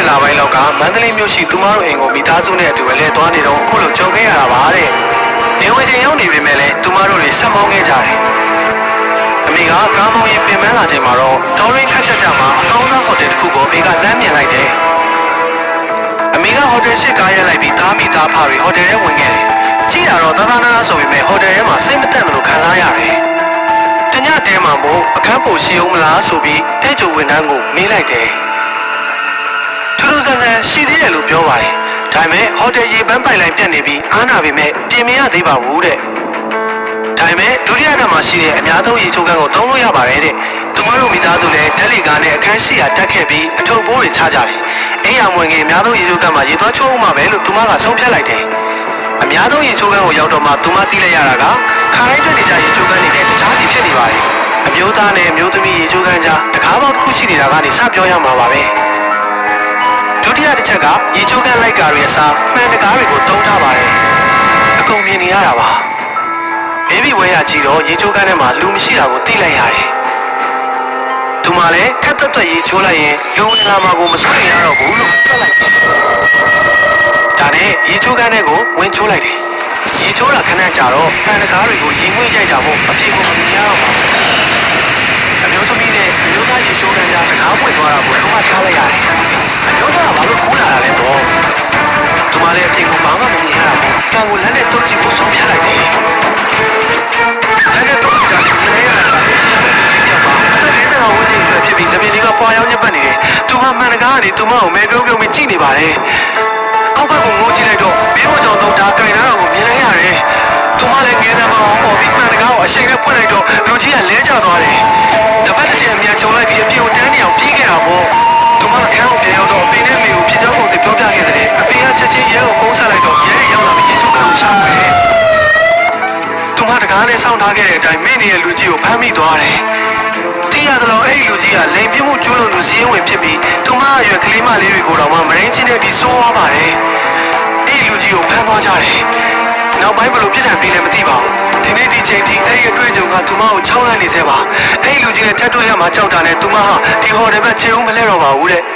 10လပိုင်းလောက်ကမန္တလေးမြို့ရှိသူမတို့အိမ်ကိုမိသားစုနဲ့အတူအလဲသွားနေတော့အခုလိုကြုံခဲ့ရတာပါတဲ့။နေဝင်ချိန်ရောက်နေပေမဲ့လည်းသူမတို့တွေဆက်မောင်းခဲ့ကြတယ်။အမေကကားမောင်းရင်ပြင်ပန်းလာချိန်မှာတော့တော်ရင်းခတ်ချက်ကြမှာအကောင်းဆုံးဟိုတယ်တစ်ခုကိုအမေကလမ်းမြင်လိုက်တယ်။အမေကဟိုတယ်ရှိကားရက်လိုက်ပြီးသားမိသားဖတွေဟိုတယ်ထဲဝင်ခဲ့တယ်။ကြည့်ရတော့သာနာဆိုပေမဲ့ဟိုတယ်ထဲမှာစိတ်မသက်မလို့ခံစားရတယ်။တညတဲမှာမို့အခန်းပိုရှိအောင်မလားဆိုပြီးတဲ့ကျိုဝန်ထမ်းကိုမေးလိုက်တယ်။ထူးထူးဆန်းဆန်းရှိသေးတယ်လို့ပြောပါတယ်။ဒါပေမဲ့ဟိုတယ်ရေပန်းပိုက်လိုင်းပြတ်နေပြီးအားနာပေမဲ့ပြင်မရသေးပါဘူးတဲ့။ဒါပေမဲ့ဒုတိယထပ်မှာရှိတဲ့အများဆုံးရေချိုးခန်းကိုတုံးလို့ရပါတယ်တဲ့။သူမတို့မိသားစုလည်းဓာတ်လီကားနဲ့အခန်းရှိရာတက်ခဲ့ပြီးအထုပ်ပိုးတွေချကြတယ်။အိမ်ရမဝင်ခင်အများဆုံးရေချိုးခန်းမှာရေသွားချိုးအောင်မှာပဲလို့သူမကဆုံးဖြတ်လိုက်တယ်။အများဆုံးရေချိုးခန်းကိုရောက်တော့မှသူမသိလိုက်ရတာကခါတိုင်းတွေ့နေကြရေချိုးခန်းတွေနဲ့တခြားစီဖြစ်နေပါတယ်။အမျိုးသားနဲ့အမျိုးသမီးရေချိုးခန်းကြားတကားပေါင်းတစ်ခုရှိနေတာကနေစပြောရမှာပါပဲ။ဒုတိယတစ်ချက်ကရေချိုးခန်းလိုက်ကားတွေအစားမှန်တကားတွေကိုတုံးထားပါတယ်။အကုန်မြင်နေရတာပါ။ဘေဘီဝဲရကြည့်တော့ရေချိုးခန်းထဲမှာလူမရှိတာကိုသိလိုက်ရတယ်။သူမလည်းခက်သက်ရေချိုးလိုက်ရင်လူဝင်လာမှာကိုမစိုးရင်ရတော့ဘူးလို့ပြောလိုက်တယ်။ဒါနဲ့ရေချိုးခန်းထဲကိုဝင်ချိုးလိုက်တယ်။ရေချိုးတာခဏကြာတော့မှန်တကားတွေကိုရင်ငွေ့ရိုက်ကြဖို့အပြေကိုမမြင်ရတော့ပါဘူး။အမျိုးသမီးနဲ့အမျိုးသားရေချိုးခန်းကြားတကားပွင့်သွားတာကိုတော့ချလိုက်ရတယ်။အမျိုးသားကဘာလို့ခိုးလာတာလဲတော့။သူမလည်းအပြေကိုဘာမှမမြင်ရတော့ဘူး။တောင်ကိုလက်နဲ့တုပ်ကြည့်ဖို့ဆုံးဖြတ်လိုက်တယ်။လက်နဲ့တုပ်ကြည့်တာကိုမြင်ရတာလေ။အသက်40လောက်ဝန်းကျင်ဆိုဖြစ်ပြီးဇမင်းလေးကပွာရောက်ညက်ပတ်နေတယ်။သူကမှန်တကားကနေသူမကိုမဲပြုံးပြုံးပြီးကြည့်နေပါတယ်။အောက်ဘက်ကိုငိုကြည့်လိုက်တော့ဘေးပေါ်ကြောင်တော့ဒါကင်လာတော့ကိုမြင်လိုက်ရတယ်။သူမလည်းငယ်တယ်မအောင်ပေါ်ပြီးမှန်တကားကိုအရှိန်နဲ့ဖွင့်လိုက်တော့လူကြီးကလဲကျသွားတယ်။တပတ်တစ်ချိန်အမြန်ချုံလိုက်ပြီးအပြေကိုတန်းနေအောင်ပြေးခဲ့တာပေါ့။သူမကခန်းကိုပြန်ရောက်တော့အဖေနဲ့မေကိုဖြစ်ကြောင်းပုံစံပြောပြခဲ့တယ်။အဖေကချက်ချင်းရဲကိုဖုန်းဆက်လိုက်တော့ရဲရောက်လာပြီးရေချိုးခန်းကိုရှာဖွေ။သူမတကားနဲ့စောင့်ထားခဲ့တဲ့အတိုင်းမင်းရဲ့လူကြီးကိုဖမ်းမိသွားတယ်။သိရသလောက်အဲ့ဒီလူကြီးကလိန်ပြမှုကျူးလွန်သူစီးရင်ဝင်ဖြစ်ပြီးသူမအရွယ်ကလေးမလေးတွေကိုတော့မရင်းချင်းနဲ့ဒီဆိုးသွားပါတယ်။အဲ့ဒီလူကြီးကိုဖမ်းသွားကြတယ်။နောက်ပိုင်းဘယ်လိုဖြစ်တယ်ပြီးလည်းမသိပါဘူး။ဒီနေ့ဒီချိန်ထိအဲ့ဒီအတွေ့အကြုံကသူမကိုချောင်းလန့်နေစေပါ။အဲ့ဒီလူကြီးနဲ့ထပ်တွေ့ရမှကြောက်တာနဲ့သူမဟာဒီဟိုတယ်ဘက်ခြေဦးမလဲတော့ပါဘူးတဲ့။